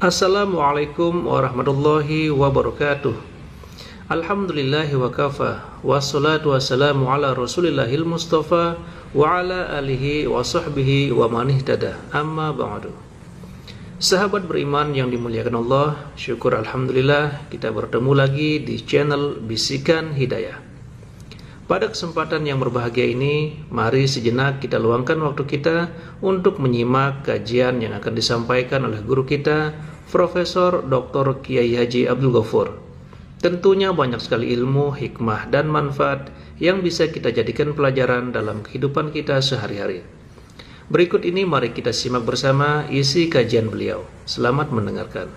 Assalamualaikum warahmatullahi wabarakatuh. Alhamdulillahi wa kafa, wassalatu wassalamu ala rasulillahil mustafa wa ala alihi wa sahbihi wa man ihtada. Amma ba'du. Sahabat beriman yang dimuliakan Allah, syukur alhamdulillah kita bertemu lagi di channel Bisikan Hidayah. Pada kesempatan yang berbahagia ini, mari sejenak kita luangkan waktu kita untuk menyimak kajian yang akan disampaikan oleh guru kita, Profesor Dr. Kiai Haji Abdul Ghafur. Tentunya banyak sekali ilmu, hikmah, dan manfaat yang bisa kita jadikan pelajaran dalam kehidupan kita sehari-hari. Berikut ini mari kita simak bersama isi kajian beliau. Selamat mendengarkan.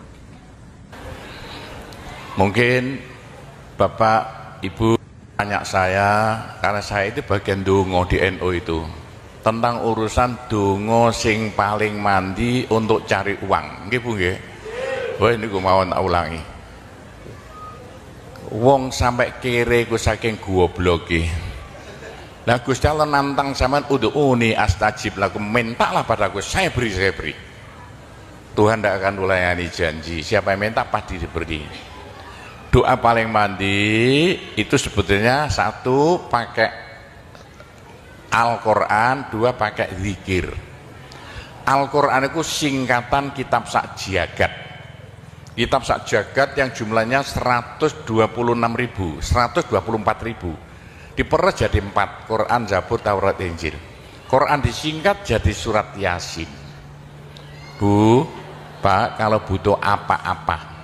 Mungkin Bapak, Ibu tanya saya, karena saya itu bagian dongo di NU itu, tentang urusan dongo sing paling mandi untuk cari uang. Nggih Bu nggih? Wah ini gue mau tak ulangi. Wong sampai kere ku saking goblok iki. Lah Gusti Allah nantang sampean ud'uni astajib lakum, mintalah padaku, saya beri. Tuhan tidak akan melayani janji. Siapa yang minta pasti diberi. Doa paling mandi itu sebetulnya satu pakai Al-Quran, dua pakai zikir. Al-Quran itu singkatan kitab sak jagat. Kitab sak jagat yang jumlahnya 124.000 diperes jadi 4, Quran, Zabur, Taurat, Injil. Quran disingkat jadi surat Yasin. Bu, Pak, kalau butuh apa-apa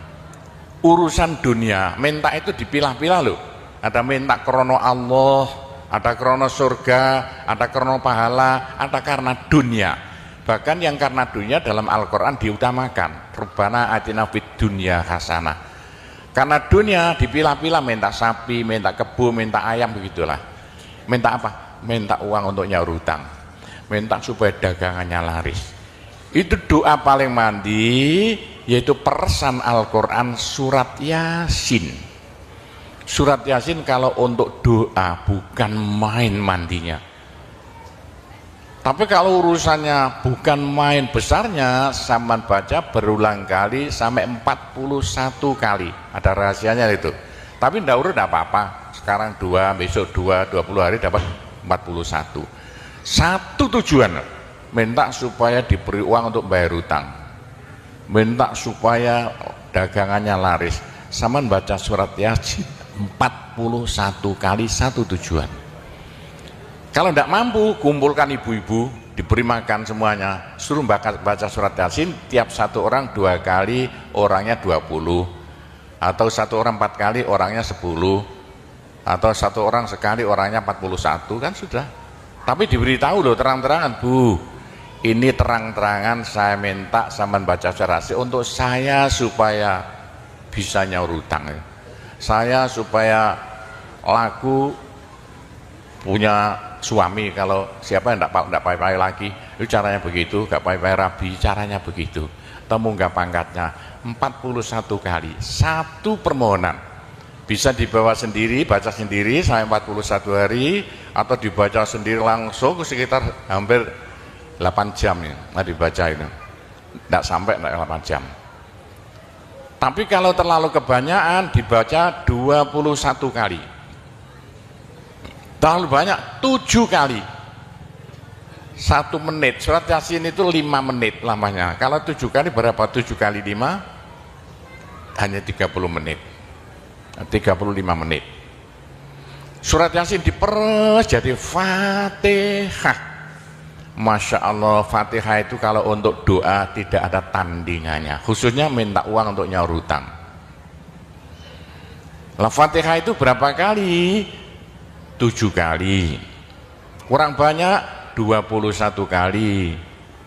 urusan dunia, minta itu dipilah-pilah loh. Ada minta krono Allah, ada krono surga, ada krono pahala, ada karena dunia. Bahkan yang karena dunia dalam Al-Quran diutamakan. Rabbana atina fid dunya hasanah. Karena dunia dipilah-pilah, minta sapi, minta kebo, minta ayam, begitulah. Minta apa? Minta uang untuk nyaur hutang. Minta supaya dagangannya laris. Itu doa paling mandi, yaitu peresan Al-Quran surat Yasin. Surat Yasin kalau untuk doa bukan main mandinya. Tapi kalau urusannya bukan main besarnya, sampean baca berulang kali sampai 41 kali. Ada rahasianya itu. Tapi ndak urut enggak apa-apa. Sekarang 2, besok 2, 20 hari dapat 41. Satu tujuan, minta supaya diberi uang untuk bayar hutang. Minta supaya dagangannya laris. Sampean baca surat Yasin 41 kali, satu tujuan. Kalau tidak mampu, kumpulkan ibu-ibu, diberi makan semuanya, suruh baca surat Yasin, tiap satu orang 2 kali, orangnya 20, atau satu orang 4 kali, orangnya 10, atau satu orang sekali, orangnya 41, kan sudah. Tapi diberitahu loh terang-terangan, Bu, ini terang-terangan saya minta sampean baca surat Yasin untuk saya supaya bisa nyaur hutang, saya supaya laku punya suami, kalau siapa yang tidak payah lagi, itu caranya begitu, gak payah rabi, caranya begitu. Temunggah pangkatnya 41 kali, satu permohonan. Bisa dibawa sendiri, baca sendiri sampai 41 hari, atau dibaca sendiri langsung sekitar hampir 8 jam ya, nah dibaca itu. Tidak sampai 8 jam. Tapi kalau terlalu kebanyakan dibaca 21 kali. Terlalu banyak 7 kali 1 menit. Surat Yasin itu 5 menit lamanya. Kalau 7 kali berapa? 7 kali 5 hanya 30 menit, 35 menit. Surat Yasin diperes jadi Fatihah. Masya Allah, Fatihah itu kalau untuk doa tidak ada tandingannya, khususnya minta uang untuk nyaur hutang. Lah Fatihah itu berapa kali? 7 kali, kurang banyak 21 kali,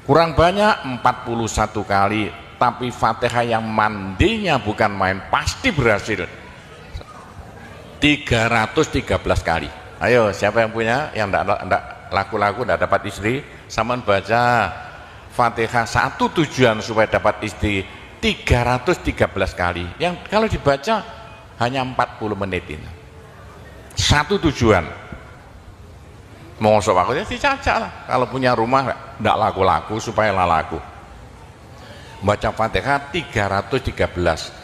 kurang banyak 41 kali. Tapi Fatihah yang mandinya bukan main, pasti berhasil 313 kali. Ayo siapa yang punya, yang enggak laku-laku, enggak dapat istri, sama baca Fatihah, satu tujuan supaya dapat istri 313 kali. Yang kalau dibaca hanya 40 menit ini. Satu tujuan. Mau waktunya dicacak lah. Kalau punya rumah tidak laku-laku supaya laku. Baca Fatihah 313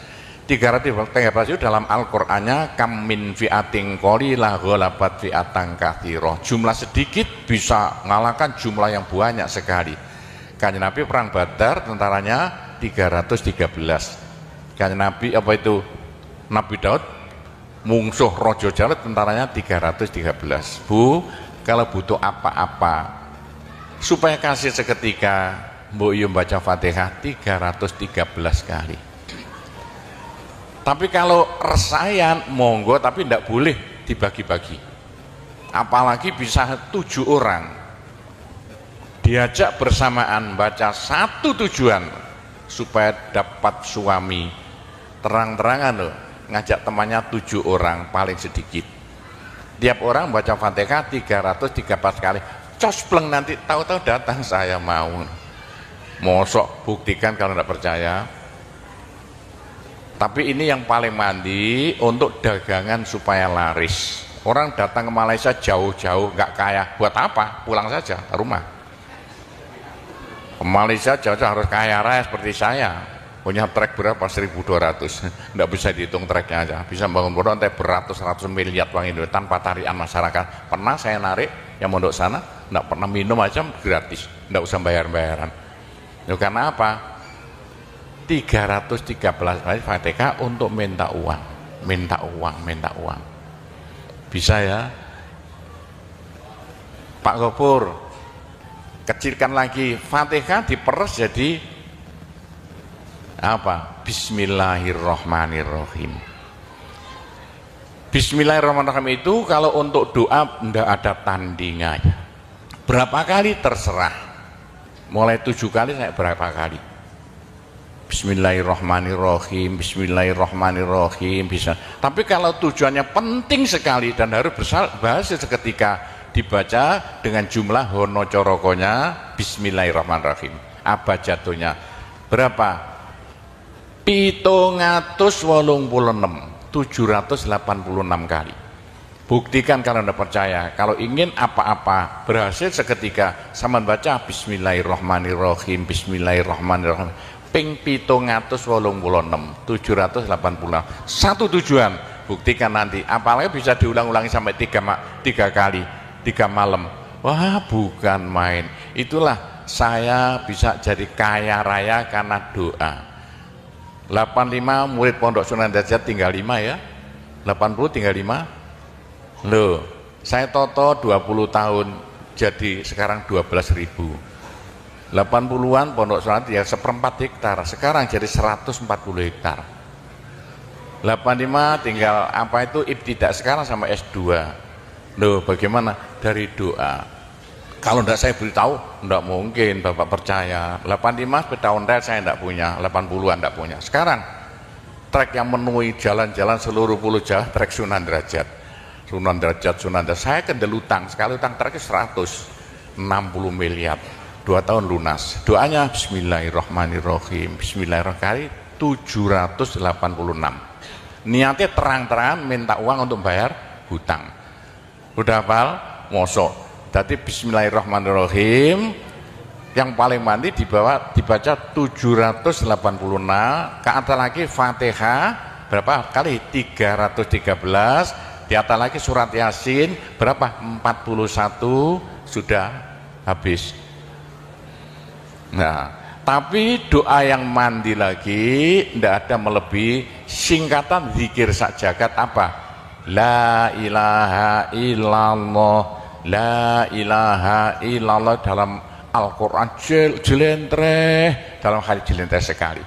itu dalam Al-Qur'annya kam min fi'atin qalilah ghalabat fi'atan katsirah. Jumlah sedikit bisa mengalahkan jumlah yang banyak sekali. Kanjeng Nabi perang Badar tentaranya 313. Kanjeng Nabi apa itu? Nabi Daud mungsuh Raja Jalut tentaranya 313. Bu, kalau butuh apa-apa supaya kasih seketika, mbok yo baca Fatihah 313 kali. Tapi kalau resayan monggo, tapi tidak boleh dibagi-bagi. Apalagi bisa 7 orang diajak bersamaan baca satu tujuan supaya dapat suami. Terang-terangan loh, ngajak temannya 7 orang paling sedikit. Tiap orang baca Fatihah 313 kali. Cospleng nanti tahu-tahu datang saya mau. Mosok buktikan kalau tidak percaya. Tapi ini yang paling mandi untuk dagangan supaya laris. Orang datang ke Malaysia jauh-jauh nggak kaya, buat apa? Pulang saja ke rumah. Ke Malaysia jauh-jauh harus kaya raya seperti saya. Punya trek berapa? 1.200. Nggak bisa dihitung treknya aja. Bisa bangun pondok sampai beratus-ratus miliar uang Indonesia tanpa tarian masyarakat. Pernah saya narik yang mondok sana, nggak pernah minum aja gratis, nggak usah bayar-bayaran. Ya, karena apa? 313 kali Fatihah untuk minta uang. Bisa ya? Pak Gopur, kecilkan lagi Fatihah diperes jadi apa? Bismillahirrahmanirrahim. Bismillahirrahmanirrahim itu kalau untuk doa tidak ada tandingannya. Berapa kali terserah. Mulai 7 kali saya berapa kali. Bismillahirrahmanirrahim, Bismillahirrahmanirrahim bisa. Tapi kalau tujuannya penting sekali dan harus berhasil seketika, dibaca dengan jumlah hono corokonya Bismillahirrahmanirrahim. Apa jatuhnya? Berapa? 786 kali. Buktikan kalau Anda percaya. Kalau ingin apa-apa berhasil seketika, sama baca Bismillahirrahmanirrahim, Bismillahirrahmanirrahim. Ping 786. Satu tujuan, buktikan nanti. Apalagi bisa diulang-ulangi sampai 3 kali, 3 malam. Wah, bukan main. Itulah saya bisa jadi kaya raya karena doa. 85 murid Pondok Sunan Derajat tinggal 5 ya. 80 tinggal 5. Loh, saya toto 20 tahun jadi sekarang 12.000. 80-an Pondok Sunan ya 1/4 hektar, sekarang jadi 140 hektar. 85 tinggal apa itu ibtidak sekarang sama S2. Loh, bagaimana? Dari doa. Kalau tidak saya beritahu, tidak mungkin Bapak percaya. 85 sepeda ontel saya tidak punya, 80-an tidak punya. Sekarang trek yang memenuhi jalan-jalan seluruh Pulau Jawa, trek Sunan Derajat. Saya kendel utang, sekali utang treknya 160 miliar. 2 tahun lunas. Doanya Bismillahirrahmanirrahim, Bismillahirrahmanirrahim 786. Niatnya terang-terangan minta uang untuk bayar hutang. Udah hafal? Mosok. Jadi Bismillahirrahmanirrahim yang paling mandi dibaca 786, ke atas lagi Fatihah berapa kali? 313, di atas lagi surat Yasin berapa? 41, sudah habis. Nah, tapi doa yang mandi lagi tidak ada melebihi singkatan zikir sak jagat apa? La ilaha illallah, la ilaha illallah dalam Al-Quran jelentreh, dalam hadis jelentreh sekali.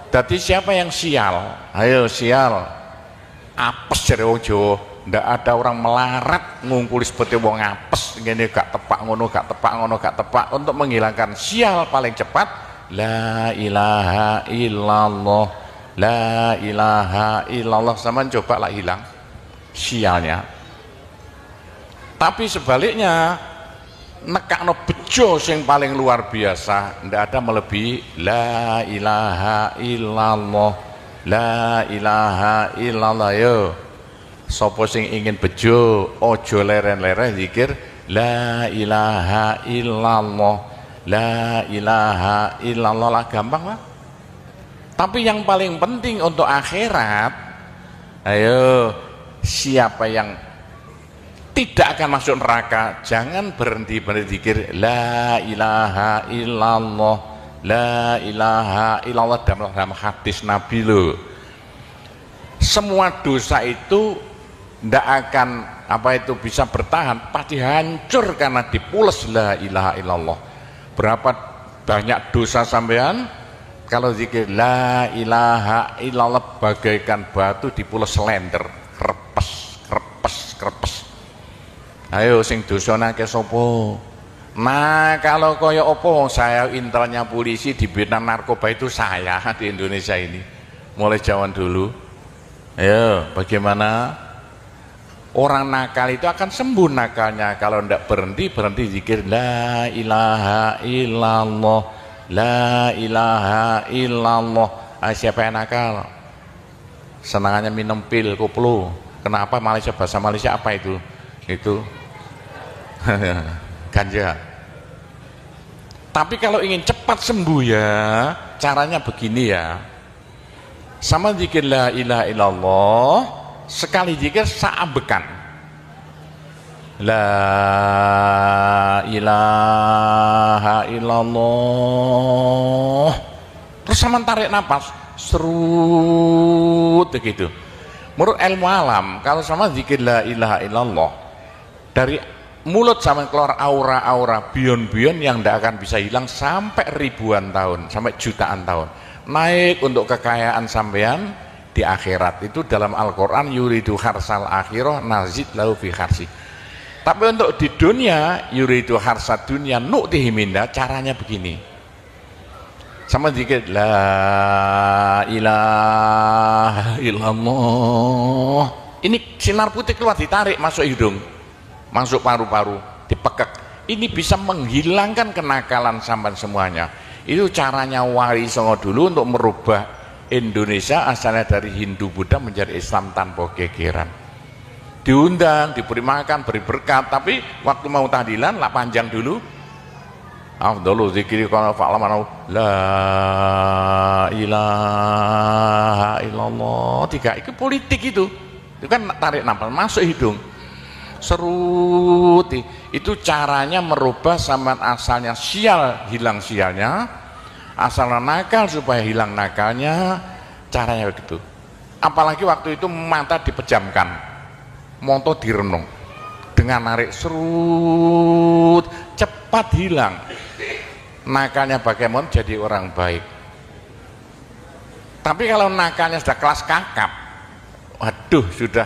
Jadi siapa yang sial? Ayo sial. Apes dari wong Jawa. Ndak ada orang melarat ngungkuli seperti wong apes ngene gak tepak ngono gak tepak untuk menghilangkan sial paling cepat la ilaha illallah, la ilaha illallah. Sama coba lah hilang sialnya. Tapi sebaliknya nekakno bejo sing paling luar biasa ndak ada melebihi la ilaha illallah, la ilaha illallah. Yo sapa sing ingin bejo ojo leren-leren zikir la ilaha illallah, La ilaha illallah lah, gampang lah. Tapi yang paling penting untuk akhirat, ayo, siapa yang tidak akan masuk neraka, jangan berhenti berzikir la ilaha illallah, la ilaha illallah dalam hadis Nabi loh. Semua dosa itu tidak akan bisa bertahan, pasti hancur karena dipules la ilaha illallah. Berapa banyak dosa sampean kalau zikir la ilaha illallah bagaikan batu dipules selender, krepes. Ayo sing dosane akeh sapa? Nah, kalau kaya opo, saya intelnya polisi di bidang narkoba itu saya di Indonesia ini mulai zaman dulu. Ayo, bagaimana? Orang nakal itu akan sembuh nakalnya kalau tidak berhenti zikir la ilaha illallah, la ilaha illallah. Siapa yang nakal? Senangannya minum pil koplo. Kenapa? Malaysia, bahasa Malaysia apa itu? Itu ganja. Tapi kalau ingin cepat sembuh ya, caranya begini ya. Sama zikir la ilaha illallah, sekali zikir saambekan la ilaha illallah, terus sama tarik nafas serut begitu. Menurut ilmu alam, kalau sama zikir la ilaha illallah, dari mulut sama keluar aura-aura bion-bion yang tidak akan bisa hilang sampai ribuan tahun, sampai jutaan tahun. Naik untuk kekayaan sampean di akhirat. Itu dalam Al-Quran, yuridu harsal akhirah nazid lahu fi harsi. Tapi untuk di dunia, yuridu harsat dunia nu'tihi minda, caranya begini. Sama dikit la ilaha illallah. Ini sinar putih keluar, ditarik masuk hidung, masuk paru-paru, dipekek. Ini bisa menghilangkan kenakalan sampean semuanya. Itu caranya Wali Songo dulu untuk merubah Indonesia asalnya dari Hindu Buddha menjadi Islam tanpa gegeran. Diundang, diberi makan, beri berkat, tapi waktu mau tahlilan lah panjang dulu. Afdhalu dzikri qala fa'lamu la ilaha illallah. Tiga itu politik itu kan tarik nafas masuk hidung. Serut, itu caranya merubah sampean asalnya sial hilang sialnya, asalnya nakal supaya hilang nakalnya, caranya begitu. Apalagi waktu itu mata dipejamkan, monto direnung, dengan narik serut cepat hilang nakalnya, bagaimana jadi orang baik. Tapi kalau nakalnya sudah kelas kakap, waduh, sudah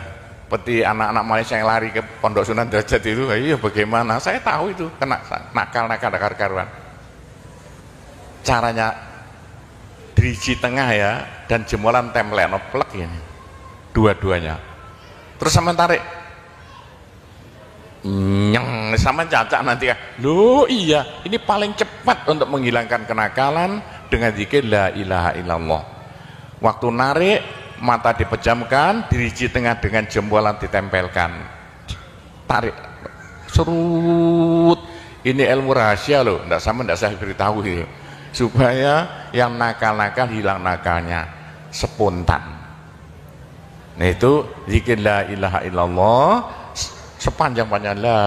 seperti anak-anak Malaysia yang lari ke Pondok Sunan Derajat itu, iya bagaimana? Saya tahu itu kena nakal-nakal karuan. Caranya driji tengah ya, dan jemuran template plek ini, dua-duanya. Terus sama tarik, nyeng, sama cacak nanti kan. Loh iya, ini paling cepat untuk menghilangkan kenakalan dengan zikir la ilaha illallah. Waktu narik, mata dipejamkan, diriji tengah dengan jempolan ditempelkan, tarik, serut. Ini ilmu rahasia loh, tidak saya beritahu gitu, supaya yang nakal-nakal hilang nakalnya spontan. Nah itu zikir la ilaha illallah, sepanjang-panjang la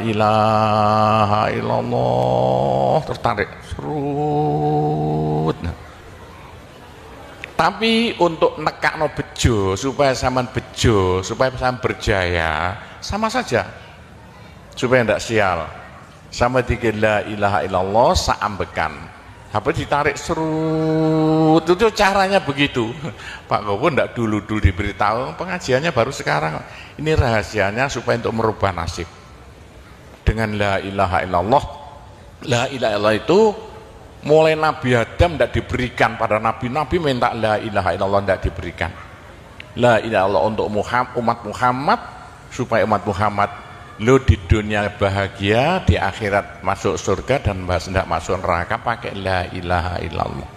ilaha illallah, tertarik, serut. Tapi untuk nekakno bejo, supaya sampean bejo, supaya sampean berjaya, sama saja, supaya tidak sial. Sama dikir la ilaha illallah saambekan, apa ditarik serut, itu caranya begitu. Pak Gowo tidak dulu diberitahu, pengajiannya baru sekarang. Ini rahasianya supaya untuk merubah nasib dengan la ilaha illallah. La ilaha illallah itu mulai Nabi Adam tidak diberikan pada nabi-nabi, minta la ilaha illallah tidak diberikan. La ilaha illallah untuk umat Muhammad, supaya umat Muhammad lo di dunia bahagia, di akhirat masuk surga, dan tidak masuk neraka pakai la ilaha illallah.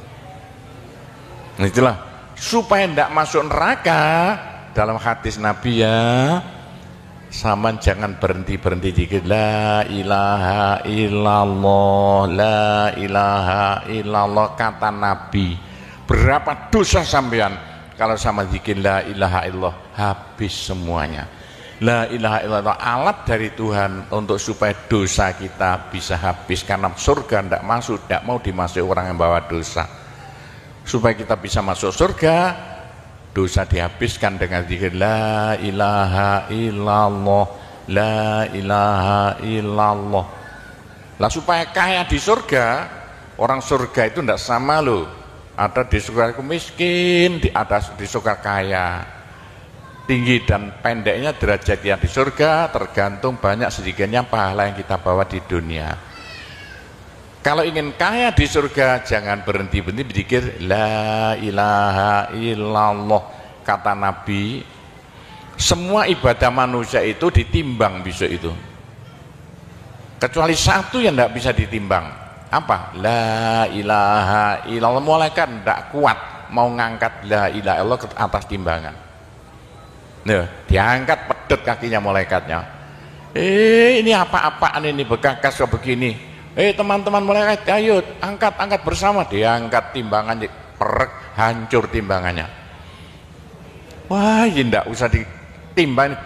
Itulah supaya tidak masuk neraka. Dalam hadis Nabi ya, Saman jangan berhenti-berhenti dikit. La ilaha illallah, la ilaha illallah, kata Nabi. Berapa dosa sampean kalau sama zikir la ilaha illallah, habis semuanya. La ilaha illallah alat dari Tuhan untuk supaya dosa kita bisa habis, karena surga tidak masuk, tidak mau dimasuki orang yang bawa dosa. Supaya kita bisa masuk surga, dosa dihabiskan dengan zikir la ilaha illallah, la ilaha illallah. Lah supaya kaya di surga, orang surga itu tidak sama loh. Ada di surga miskin, ada di surga kaya. Tinggi dan pendeknya derajatnya di surga tergantung banyak sedikitnya pahala yang kita bawa di dunia. Kalau ingin kaya di surga, jangan berhenti-berhenti berzikir la ilaha illallah. Kata Nabi, semua ibadah manusia itu ditimbang besok itu, kecuali satu yang tidak bisa ditimbang. Apa? La ilaha illallah. Malaikat tidak kuat mau ngangkat la ilaha illallah ke atas timbangan. Nah, diangkat pedet kakinya malaikatnya. Ini apa-apaan ini, bekas begini. Teman-teman malaikat, ayo angkat bersama. Diangkat timbangannya, perek, hancur timbangannya. Wah, ini tidak usah ditimbang.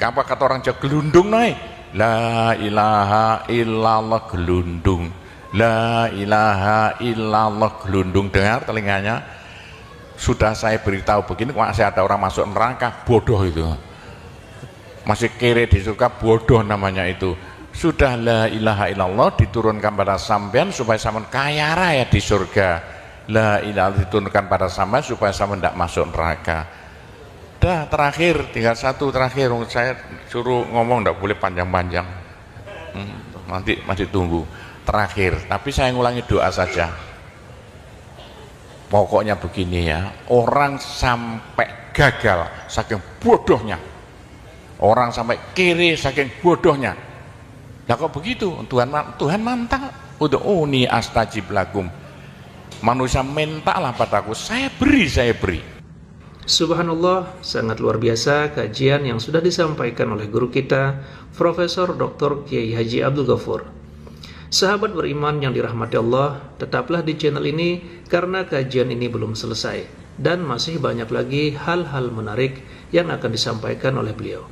Apa kata orang Jawa, gelundung naik. La ilaha illallah, gelundung. La ilaha illallah, gelundung. Dengar telinganya. Sudah saya beritahu begini, masih ada orang masuk neraka, bodoh itu. Masih kere di surga, bodoh namanya itu. Sudah la ilaha illallah diturunkan pada sampean supaya sampean kaya raya di surga. La ilaha diturunkan pada sampean supaya sampean tidak masuk neraka. Dah, terakhir, tinggal satu terakhir. Saya suruh ngomong tidak boleh panjang-panjang. Nanti masih tunggu. Terakhir, tapi saya ngulangi doa saja. Pokoknya begini ya, orang sampai gagal saking bodohnya, orang sampai kiri saking bodohnya. Nah kok begitu? Tuhan mantap. Ud'uni astajib lakum. Manusia mintalah padaku, saya beri. Subhanallah, sangat luar biasa kajian yang sudah disampaikan oleh guru kita, Profesor Dr. Kiai Haji Abdul Ghafur. Sahabat beriman yang dirahmati Allah, tetaplah di channel ini karena kajian ini belum selesai dan masih banyak lagi hal-hal menarik yang akan disampaikan oleh beliau.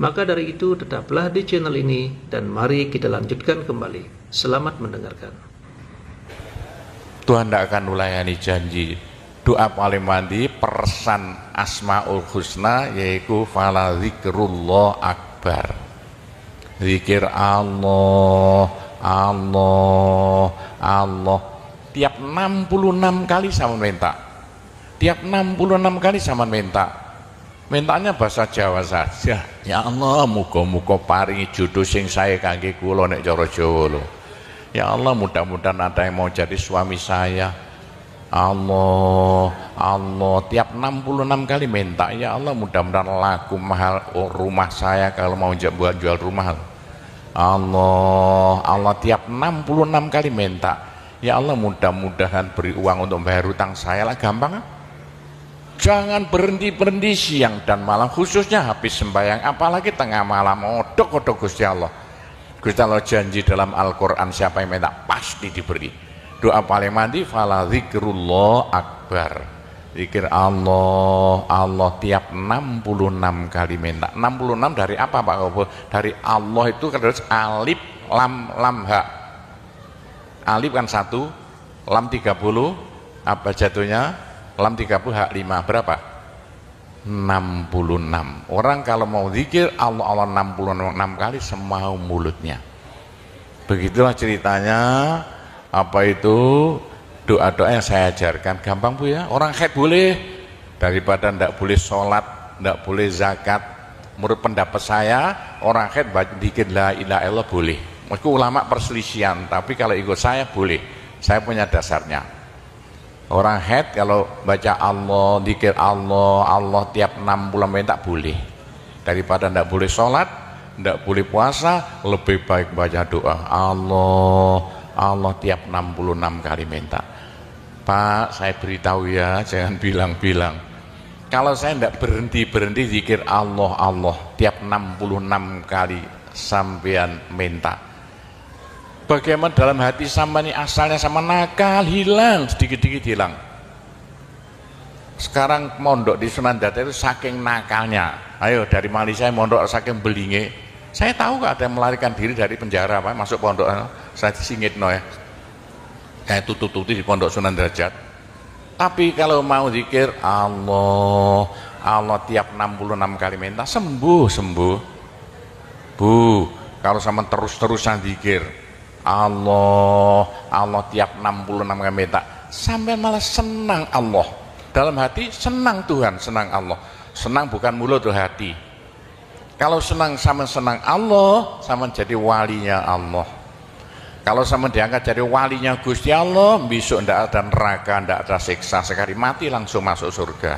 Maka dari itu tetaplah di channel ini dan mari kita lanjutkan kembali. Selamat mendengarkan. Tuhan tidak akan melayani janji. Doa paling mandi persan Asmaul Husna yaitu fala zikrullah akbar. Zikir Allah, Allah, Allah. Tiap 66 kali sama minta. Tiap 66 kali sama minta. Mintanya bahasa Jawa saja. Ya Allah, muga-muga paringi jodoh sing sae kangge kula nek cara Jawa lho. Ya Allah, mudah-mudahan ada yang mau jadi suami saya. Allah, Allah, tiap 66 kali minta. Ya Allah, mudah-mudahan laku mahal rumah saya kalau mau jual rumah. Allah, Allah, tiap 66 kali minta. Ya Allah, mudah-mudahan beri uang untuk bayar hutang saya lah, gampang. Jangan berhenti siang dan malam, khususnya habis sembahyang, apalagi tengah malam. Odok Gusti Allah. Gusti Allah janji dalam Al-Quran, siapa yang minta pasti diberi. Doa paling mandi fala zikrullah akbar. Zikir Allah, Allah tiap 66 kali minta. 66 dari apa Pak Kobo? Dari Allah itu kan harus alif lam ha. Alif kan 1, lam 30, apa jatuhnya? Lam 30 hak 5 berapa? 66. Orang kalau mau zikir Allah 66 kali semau mulutnya. Begitulah ceritanya. Apa itu doa-doa yang saya ajarkan, gampang Bu ya. Orang haid boleh, daripada ndak boleh sholat, ndak boleh zakat. Menurut pendapat saya orang haid zikir la ilaha illallah boleh. Meskipun ulama perselisihan, tapi kalau ikut saya boleh. Saya punya dasarnya. Orang haid kalau baca Allah, zikir Allah, Allah tiap 60 menit tak boleh. Daripada ndak boleh sholat, ndak boleh puasa, lebih baik baca doa Allah, Allah tiap 66 kali minta. Pak, saya beritahu ya, jangan bilang-bilang. Kalau saya tidak berhenti zikir Allah Allah tiap 66 kali sampean minta, bagaimana dalam hati sama ini asalnya sama nakal hilang, sedikit-sedikit hilang. Sekarang mondok di Sunan Data itu saking nakalnya, ayo dari Malaysia mondok saking belinge, saya tahu gak ada yang melarikan diri dari penjara Pak, masuk pondok, saya disingit no ya, kayak tutup-tutup di pondok Sunan Derajat. Tapi kalau mau zikir Allah Allah tiap 66 kali minta sembuh. Bu, kalau sama terus-terusan zikir Allah Allah tiap 66 kali minta, sampai malah senang Allah. Dalam hati senang Tuhan, senang Allah. Senang bukan mulut tuh hati. Kalau senang sama senang Allah, sama jadi walinya Allah. Kalau sama diangkat jadi walinya Gusti Allah, besok ndak ada neraka, ndak ada siksa, sekali mati langsung masuk surga.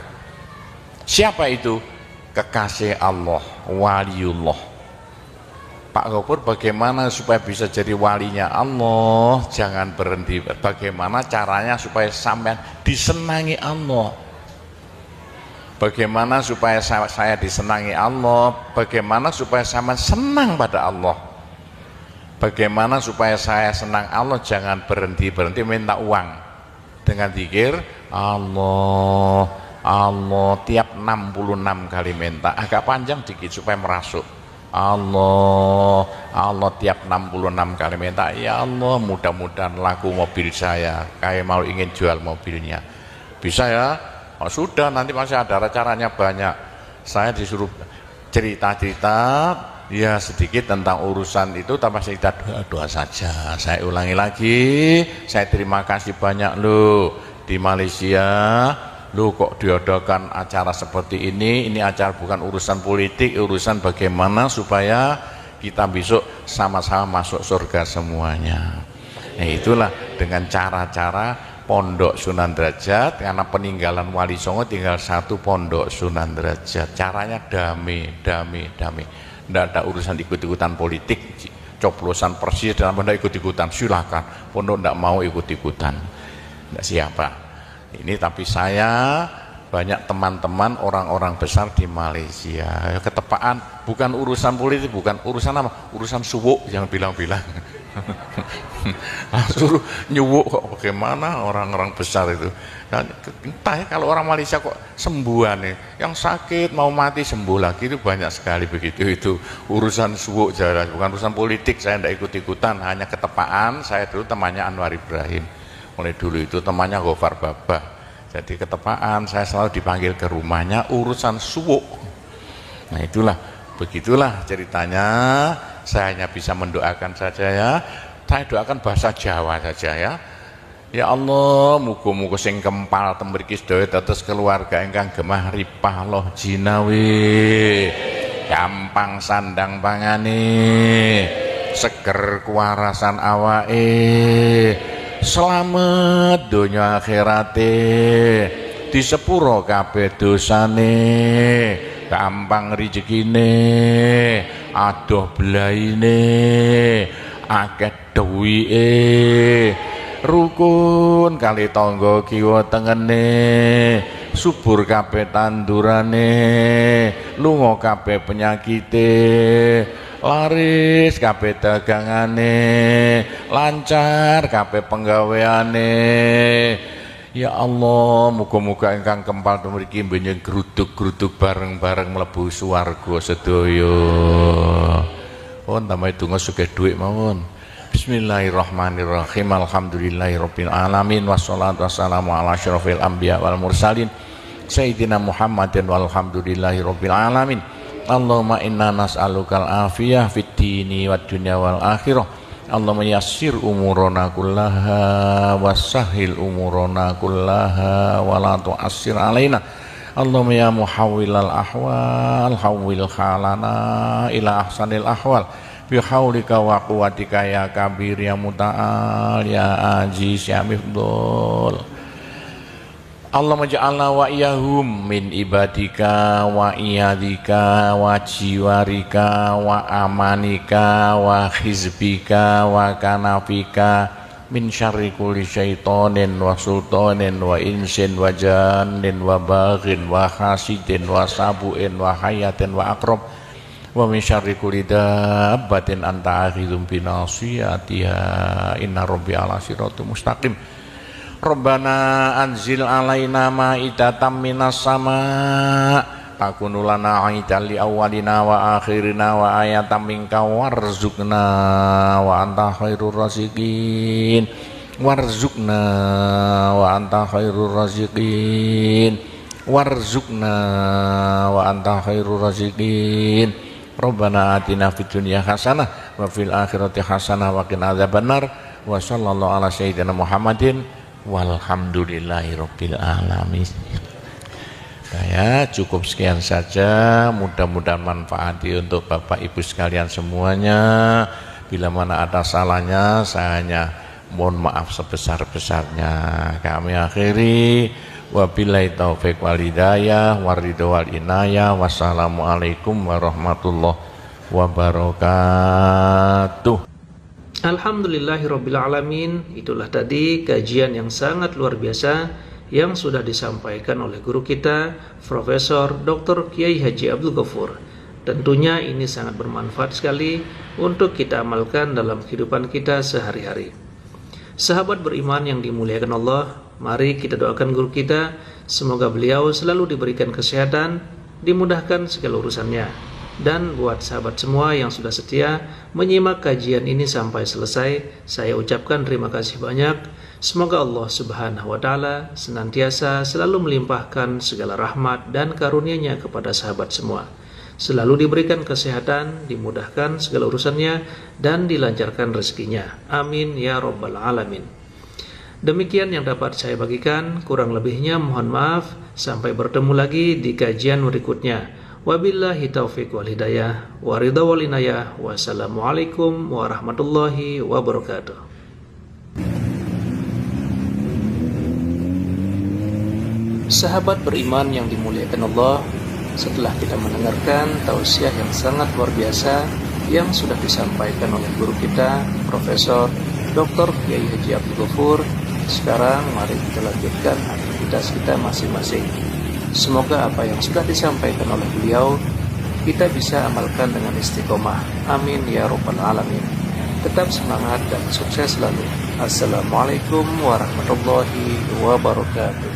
Siapa itu? Kekasih Allah, waliullah. Pak Gopur, bagaimana supaya bisa jadi walinya Allah? Jangan berhenti. Bagaimana caranya supaya sampean disenangi Allah? Bagaimana supaya saya disenangi Allah? Bagaimana supaya sampean senang pada Allah? Bagaimana supaya saya senang Allah? Jangan berhenti minta uang dengan zikir Allah Allah tiap 66 kali minta, agak panjang dikit supaya merasuk. Allah Allah tiap 66 kali minta, ya Allah mudah-mudahan laku mobil saya, kayak mau ingin jual mobilnya, bisa ya? Oh, sudah, nanti masih ada caranya banyak. Saya disuruh cerita-cerita ya sedikit tentang urusan itu, tanpa cerita doa saja. Saya ulangi lagi, saya terima kasih banyak loh di Malaysia. Loh kok diadakan acara seperti ini acara bukan urusan politik, urusan bagaimana supaya kita besok sama-sama masuk surga semuanya. Nah itulah dengan cara-cara pondok Sunan Derajat, karena peninggalan Wali Songo tinggal satu pondok Sunan Derajat. Caranya damai. Tidak ada urusan ikut-ikutan politik, coblosan persis dalam pondok ikut-ikutan, silakan. Pondok tidak mau ikut-ikutan, tidak siapa. Ini tapi saya banyak teman-teman orang-orang besar di Malaysia, ketepaan bukan urusan politik, bukan urusan apa, urusan suwuk yang bilang-bilang. Suruh nyuwuk kok, bagaimana orang-orang besar itu. Dan entah ya, kalau orang Malaysia kok sembuhan nih, yang sakit mau mati sembuh lagi itu banyak sekali begitu. Itu urusan suwuk jelas, bukan urusan politik. Saya tidak ikut-ikutan, hanya ketepaan. Saya dulu temannya Anwar Ibrahim, mulai dulu itu temannya Gofar Babah. Jadi ketepaan saya selalu dipanggil ke rumahnya urusan suwuk. Nah itulah, begitulah ceritanya. Saya hanya bisa mendoakan saja ya. Saya doakan bahasa Jawa saja ya. Ya Allah, muga-muga sing kempal temriki sedaya dados keluarga ingkang gemah ripah loh jinawi, gampang sandang pangane, seger kuwarasan awake, selamat donya akhirate, disepuro kabeh dosane, gampang rezekine, adoh belaine, akeh duwike, rukun kali tangga kiwa tengene, subur kabeh tandurane, lunga kabeh penyakite, laris kabeh dagangane, lancar kabeh penggaweane. Ya Allah, muga-muga ingkang kempal mriki mbenjing gruduk-gruduk bareng-bareng mlebu swarga sedaya. Pun tambahi donga sugih dhuwit mawon. Bismillahirrahmanirrahim. Alhamdulillahirabbil alamin wassalatu wassalamu ala asyrofil anbiya wal mursalin sayyidina Muhammadin walhamdulillahirabbil alamin. Allahumma inna nas'alukal afiyah fid dini wad dunya wal akhirah. Allahumma yassir umurana kullaha wassahhil umurana kullaha wa la tu'assir alaina. Allahumma ya muhawwilal ahwal hawwil halana ila ahsanil ahwal bi haulika wa quwwatika ya kabir ya muta'al ya aziz ya mifdul. Allahumma ja'alna wa iyahum min ibadika wa iyadika wa jiwarika wa amanika wa hizbika wa kanafika min syarri kulli syaitonin wa sultanin wa insin wa jannin wa baghin wa hasidin wa sabu'in wa hayatin wa akrab wa min syarri kulli dabbatin anta akhidhum binasiyatiha inna rabbi ala siratul mustaqim. Rabbana anzil alaina ma'idatan minas sama' takunu lana aidan li awwalina wa akhirina wa ayatan minka warzuqna wa anta khairur raziqin warzuqna wa anta khairur raziqin warzuqna wa anta khairur raziqin. Rabbana atina fid dunya hasanah wa fil akhirati hasanah wa qina adzabannar wa sallallahu ala sayyidina Muhammadin walhamdulillahi rabbil alamin. Ya, cukup sekian saja, mudah-mudahan manfaati untuk Bapak Ibu sekalian semuanya. Bila mana ada salahnya, saya hanya mohon maaf sebesar-besarnya. Kami akhiri, wabillahi taufik wal hidayah waridho wal inayah. Wassalamualaikum warahmatullahi wabarakatuh. Alhamdulillahirabbil alamin. Itulah tadi kajian yang sangat luar biasa yang sudah disampaikan oleh guru kita Profesor Dr. Kiai Haji Abdul Ghafur. Tentunya ini sangat bermanfaat sekali untuk kita amalkan dalam kehidupan kita sehari-hari. Sahabat beriman yang dimuliakan Allah, mari kita doakan guru kita, semoga beliau selalu diberikan kesehatan, dimudahkan segala urusannya. Dan buat sahabat semua yang sudah setia menyimak kajian ini sampai selesai, saya ucapkan terima kasih banyak. Semoga Allah Subhanahu wa Ta'ala senantiasa selalu melimpahkan segala rahmat dan karunia-Nya kepada sahabat semua. Selalu diberikan kesehatan, dimudahkan segala urusannya, dan dilancarkan rezekinya. Amin ya Rabbal Alamin. Demikian yang dapat saya bagikan, kurang lebihnya mohon maaf. Sampai bertemu lagi di kajian berikutnya. Wabillahi taufiq wal hidayah waridha wal inayah. Wassalamualaikum warahmatullahi wabarakatuh. Sahabat beriman yang dimuliakan Allah, setelah kita mendengarkan tausiah yang sangat luar biasa yang sudah disampaikan oleh guru kita Profesor Dr. Kiai Haji Abdul Ghafur, sekarang mari kita lanjutkan aktivitas kita masing-masing. Semoga apa yang sudah disampaikan oleh beliau kita bisa amalkan dengan istiqomah. Amin ya Rabbal Alamin. Tetap semangat dan sukses selalu. Assalamualaikum warahmatullahi wabarakatuh.